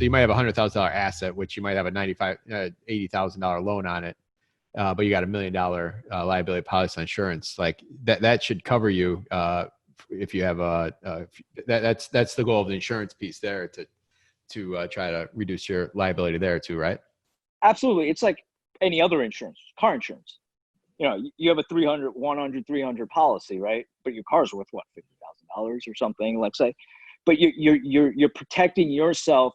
So you might have a $100,000 asset, which you might have a $80,000 loan on it. But you got $1 million liability policy insurance. Like that should cover you if you have that's the goal of the insurance piece there to try to reduce your liability there too, right? Absolutely. It's like any other insurance, car insurance. You know, you have a 300 policy, right? But your car's worth what, $50,000 or something, let's say. But you're protecting yourself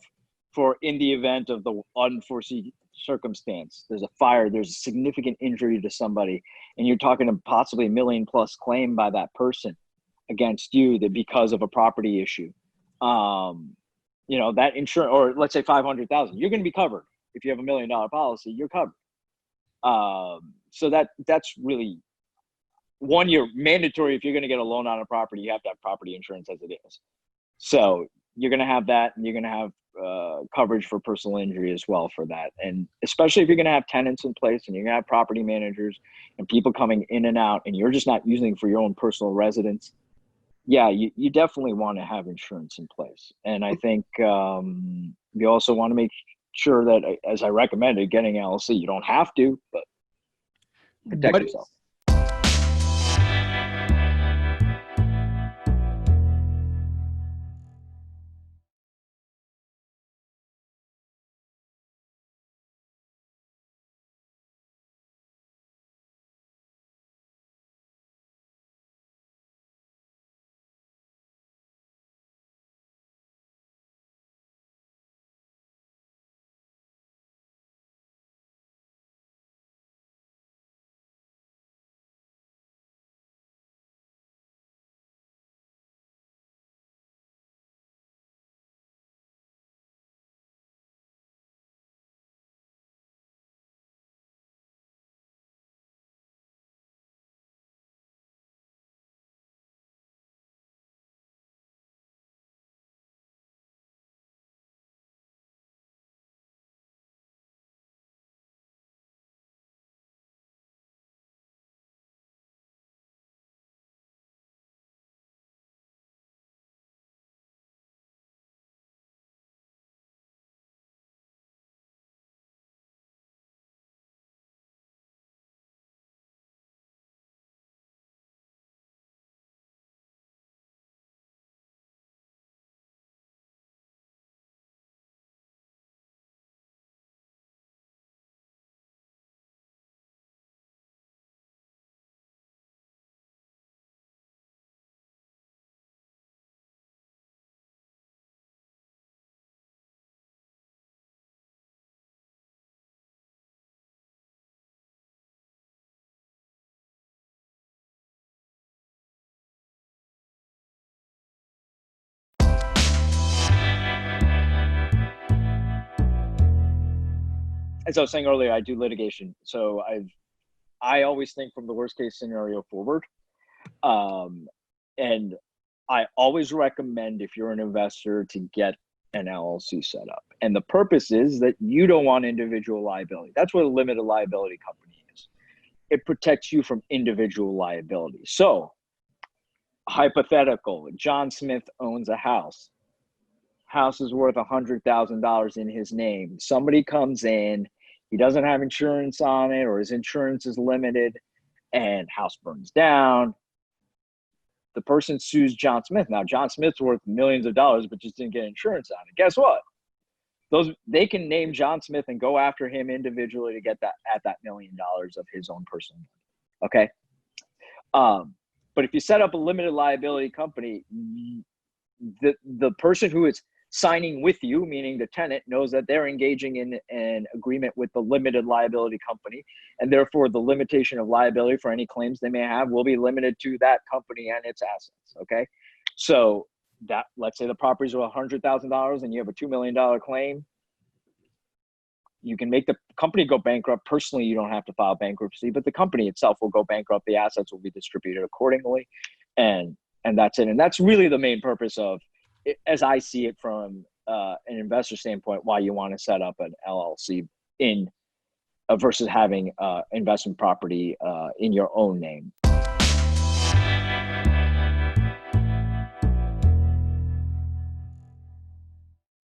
for in the event of the unforeseen circumstance. There's a fire, there's a significant injury to somebody, and you're talking to possibly $1 million+ claim by that person against you that because of a property issue. You know, that insurance, or let's say 500,000, you're going to be covered. If you have $1 million policy, you're covered. So that's really one, you're mandatory. If you're going to get a loan on a property, you have to have property insurance as it is. So you're going to have that, and you're going to have coverage for personal injury as well for that. And especially if you're going to have tenants in place and you're going to have property managers and people coming in and out, and you're just not using it for your own personal residence. Yeah, you definitely want to have insurance in place. And I think you also want to make sure that, as I recommended, getting LLC, you don't have to, but protect yourself. As I was saying earlier, I do litigation. So I always think from the worst case scenario forward. And I always recommend, if you're an investor, to get an LLC set up. And the purpose is that you don't want individual liability. That's what a limited liability company is. It protects you from individual liability. So, hypothetical, John Smith owns a house. House is worth $100,000 in his name. Somebody comes in, he doesn't have insurance on it, or his insurance is limited, and house burns down. The person sues John Smith. Now, John Smith's worth millions of dollars, but just didn't get insurance on it. Guess what? They can name John Smith and go after him individually to get that $1 million of his own personal money. Okay. But if you set up a limited liability company, the person who is signing with you, meaning the tenant, knows that they're engaging in an agreement with the limited liability company, and therefore the limitation of liability for any claims they may have will be limited to that company and its assets. Okay. So that, let's say the properties are $100,000 and you have a $2 million claim, you can make the company go bankrupt. Personally, you don't have to file bankruptcy, but the company itself will go bankrupt. The assets will be distributed accordingly. And that's it. And that's really the main purpose of, as I see it from an investor standpoint, why you want to set up an LLC versus having investment property in your own name.